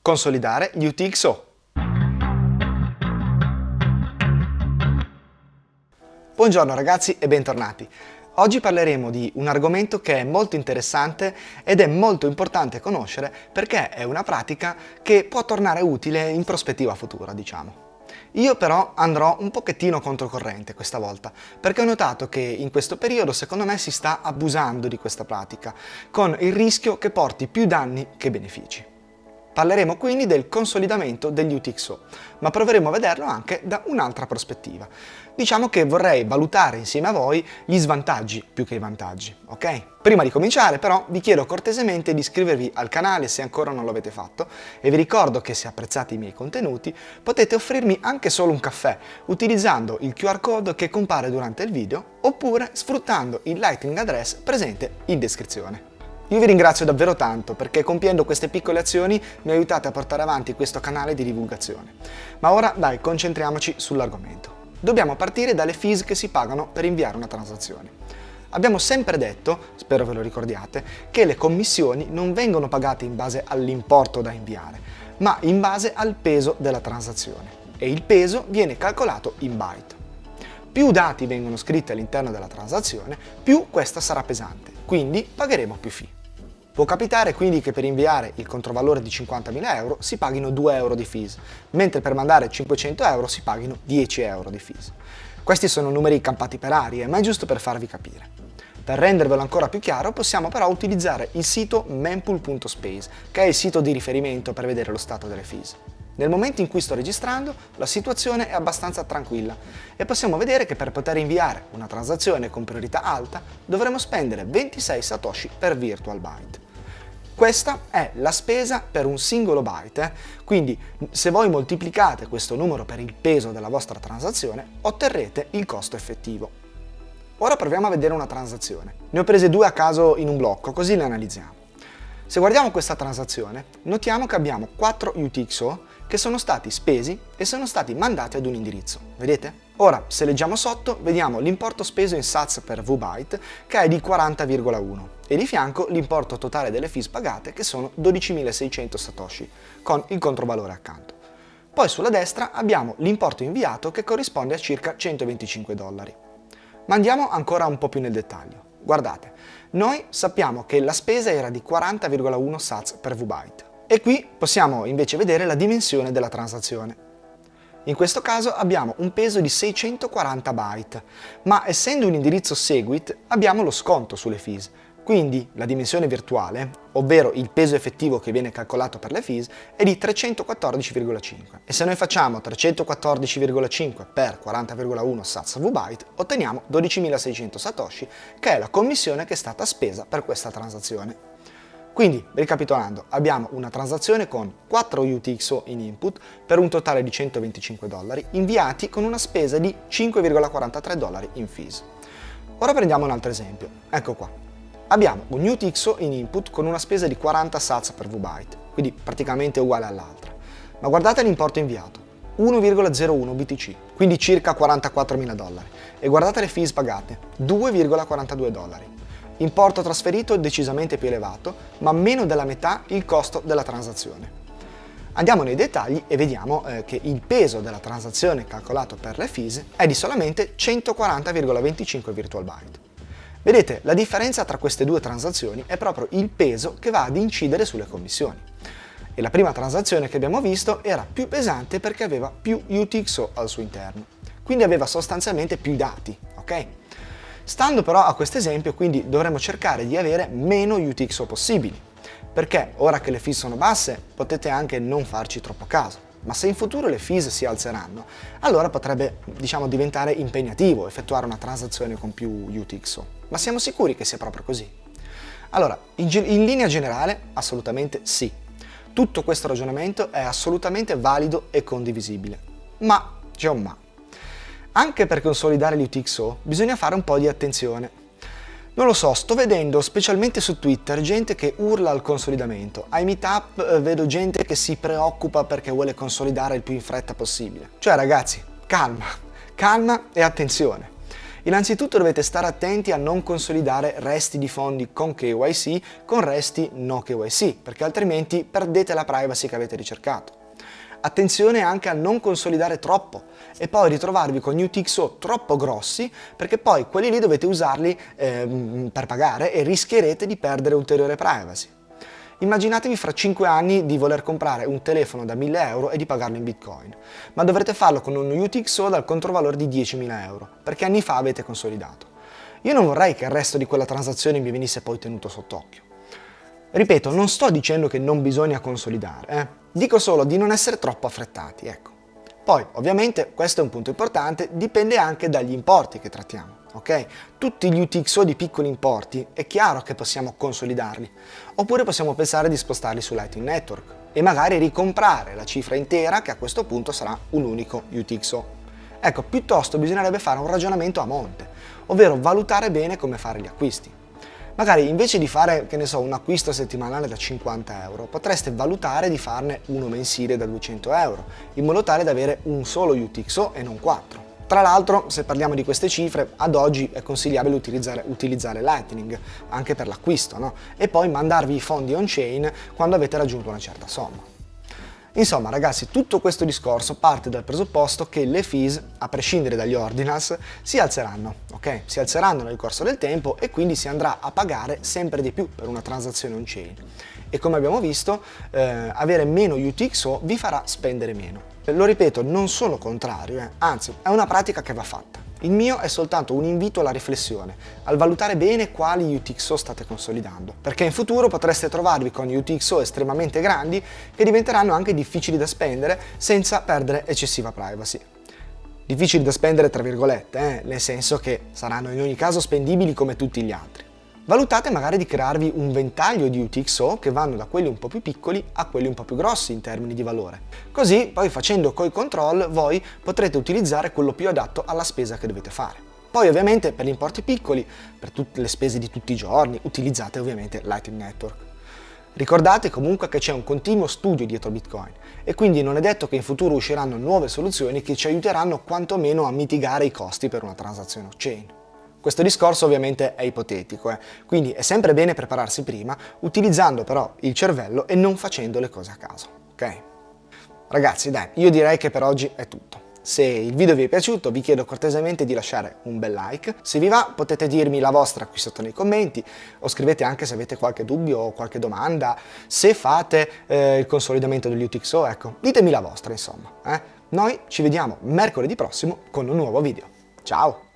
Consolidare gli UTXO. Buongiorno ragazzi e bentornati. Oggi parleremo di un argomento che è molto interessante ed è molto importante conoscere perché è una pratica che può tornare utile in prospettiva futura, diciamo. Io però andrò un pochettino controcorrente questa volta, perché ho notato che in questo periodo secondo me si sta abusando di questa pratica, con il rischio che porti più danni che benefici. Parleremo quindi del consolidamento degli UTXO, ma proveremo a vederlo anche da un'altra prospettiva. Diciamo che vorrei valutare insieme a voi gli svantaggi più che i vantaggi, ok? Prima di cominciare però vi chiedo cortesemente di iscrivervi al canale se ancora non lo avete fatto e vi ricordo che se apprezzate i miei contenuti potete offrirmi anche solo un caffè utilizzando il QR code che compare durante il video oppure sfruttando il Lightning address presente in descrizione. Io vi ringrazio davvero tanto perché compiendo queste piccole azioni mi aiutate a portare avanti questo canale di divulgazione. Ma ora dai, concentriamoci sull'argomento. Dobbiamo partire dalle fees che si pagano per inviare una transazione. Abbiamo sempre detto, spero ve lo ricordiate, che le commissioni non vengono pagate in base all'importo da inviare, ma in base al peso della transazione e il peso viene calcolato in byte. Più dati vengono scritti all'interno della transazione, più questa sarà pesante, quindi pagheremo più fee. Può capitare quindi che per inviare il controvalore di 50.000 euro si paghino 2 euro di fees, mentre per mandare 500 euro si paghino 10 euro di fees. Questi sono numeri campati per aria, ma è giusto per farvi capire. Per rendervelo ancora più chiaro possiamo però utilizzare il sito mempool.space, che è il sito di riferimento per vedere lo stato delle fees. Nel momento in cui sto registrando, la situazione è abbastanza tranquilla e possiamo vedere che per poter inviare una transazione con priorità alta dovremo spendere 26 satoshi per virtual byte. Questa è la spesa per un singolo byte, quindi se voi moltiplicate questo numero per il peso della vostra transazione otterrete il costo effettivo. Ora proviamo a vedere una transazione. Ne ho prese due a caso in un blocco, così le analizziamo. Se guardiamo questa transazione, notiamo che abbiamo 4 UTXO che sono stati spesi e sono stati mandati ad un indirizzo, vedete? Ora, se leggiamo sotto, vediamo l'importo speso in sats per VByte che è di 40,1 e di fianco l'importo totale delle fees pagate che sono 12.600 satoshi, con il controvalore accanto. Poi sulla destra abbiamo l'importo inviato che corrisponde a circa 125 dollari. Ma andiamo ancora un po' più nel dettaglio. Guardate, noi sappiamo che la spesa era di 40,1 sats per VByte e qui possiamo invece vedere la dimensione della transazione. In questo caso abbiamo un peso di 640 byte, ma essendo un indirizzo Segwit abbiamo lo sconto sulle fees, quindi la dimensione virtuale, ovvero il peso effettivo che viene calcolato per le fees, è di 314,5 e se noi facciamo 314,5 per 40,1 sats VByte otteniamo 12.600 satoshi, che è la commissione che è stata spesa per questa transazione. Quindi, ricapitolando, abbiamo una transazione con 4 UTXO in input per un totale di 125 dollari inviati con una spesa di 5,43 dollari in fees. Ora prendiamo un altro esempio, ecco qua. Abbiamo un UTXO in input con una spesa di 40 sats per VByte, quindi praticamente uguale all'altra. Ma guardate l'importo inviato, 1,01 BTC, quindi circa 44.000 dollari. E guardate le fees pagate, 2,42 dollari. Importo trasferito decisamente più elevato, ma meno della metà il costo della transazione. Andiamo nei dettagli e vediamo che il peso della transazione calcolato per le fees è di solamente 140,25 virtual byte. Vedete, la differenza tra queste due transazioni è proprio il peso che va ad incidere sulle commissioni. E la prima transazione che abbiamo visto era più pesante perché aveva più UTXO al suo interno, quindi aveva sostanzialmente più dati, ok? Stando però a questo esempio, quindi dovremo cercare di avere meno UTXO possibili, perché ora che le fees sono basse potete anche non farci troppo caso, ma se in futuro le fees si alzeranno, allora potrebbe, diventare impegnativo effettuare una transazione con più UTXO. Ma siamo sicuri che sia proprio così? Allora, in linea generale, assolutamente sì. Tutto questo ragionamento è assolutamente valido e condivisibile. Ma c'è un ma. Anche per consolidare gli UTXO bisogna fare un po' di attenzione. Non lo so, sto vedendo specialmente su Twitter gente che urla al consolidamento. Ai meetup vedo gente che si preoccupa perché vuole consolidare il più in fretta possibile. Cioè ragazzi, calma e attenzione. Innanzitutto dovete stare attenti a non consolidare resti di fondi con KYC con resti no KYC, perché altrimenti perdete la privacy che avete ricercato. Attenzione anche a non consolidare troppo e poi ritrovarvi con UTXO troppo grossi, perché poi quelli lì dovete usarli per pagare e rischierete di perdere ulteriore privacy. Immaginatevi fra 5 anni di voler comprare un telefono da 1000 euro e di pagarlo in Bitcoin, ma dovrete farlo con un UTXO dal controvalore di 10.000 euro, perché anni fa avete consolidato. Io non vorrei che il resto di quella transazione mi venisse poi tenuto sott'occhio. Ripeto, non sto dicendo che non bisogna consolidare, dico solo di non essere troppo affrettati, ecco. Poi, ovviamente, questo è un punto importante, dipende anche dagli importi che trattiamo, ok? Tutti gli UTXO di piccoli importi è chiaro che possiamo consolidarli, oppure possiamo pensare di spostarli su Lightning Network e magari ricomprare la cifra intera che a questo punto sarà un unico UTXO. Ecco, piuttosto bisognerebbe fare un ragionamento a monte, ovvero valutare bene come fare gli acquisti. Magari invece di fare, che ne so, un acquisto settimanale da 50 euro, potreste valutare di farne uno mensile da 200 euro, in modo tale da avere un solo UTXO e non 4. Tra l'altro, se parliamo di queste cifre, ad oggi è consigliabile utilizzare Lightning, anche per l'acquisto, no? E poi mandarvi i fondi on-chain quando avete raggiunto una certa somma. Insomma ragazzi, tutto questo discorso parte dal presupposto che le fees, a prescindere dagli ordinals, si alzeranno, ok? Si alzeranno nel corso del tempo e quindi si andrà a pagare sempre di più per una transazione on-chain. E come abbiamo visto, avere meno UTXO vi farà spendere meno. Lo ripeto, non sono contrario, anzi, è una pratica che va fatta. Il mio è soltanto un invito alla riflessione, al valutare bene quali UTXO state consolidando, perché in futuro potreste trovarvi con UTXO estremamente grandi che diventeranno anche difficili da spendere senza perdere eccessiva privacy. Difficili da spendere tra virgolette, nel senso che saranno in ogni caso spendibili come tutti gli altri. Valutate magari di crearvi un ventaglio di UTXO che vanno da quelli un po' più piccoli a quelli un po' più grossi in termini di valore. Così poi facendo coi control voi potrete utilizzare quello più adatto alla spesa che dovete fare. Poi ovviamente per gli importi piccoli, per tutte le spese di tutti i giorni, utilizzate ovviamente Lightning Network. Ricordate comunque che c'è un continuo studio dietro Bitcoin e quindi non è detto che in futuro usciranno nuove soluzioni che ci aiuteranno quantomeno a mitigare i costi per una transazione on-chain. Questo discorso ovviamente è ipotetico, quindi è sempre bene prepararsi prima, utilizzando però il cervello e non facendo le cose a caso, ok? Ragazzi, dai, io direi che per oggi è tutto. Se il video vi è piaciuto vi chiedo cortesemente di lasciare un bel like, se vi va potete dirmi la vostra qui sotto nei commenti o scrivete anche se avete qualche dubbio o qualche domanda, se fate il consolidamento degli UTXO, ecco, ditemi la vostra insomma. Noi ci vediamo mercoledì prossimo con un nuovo video. Ciao!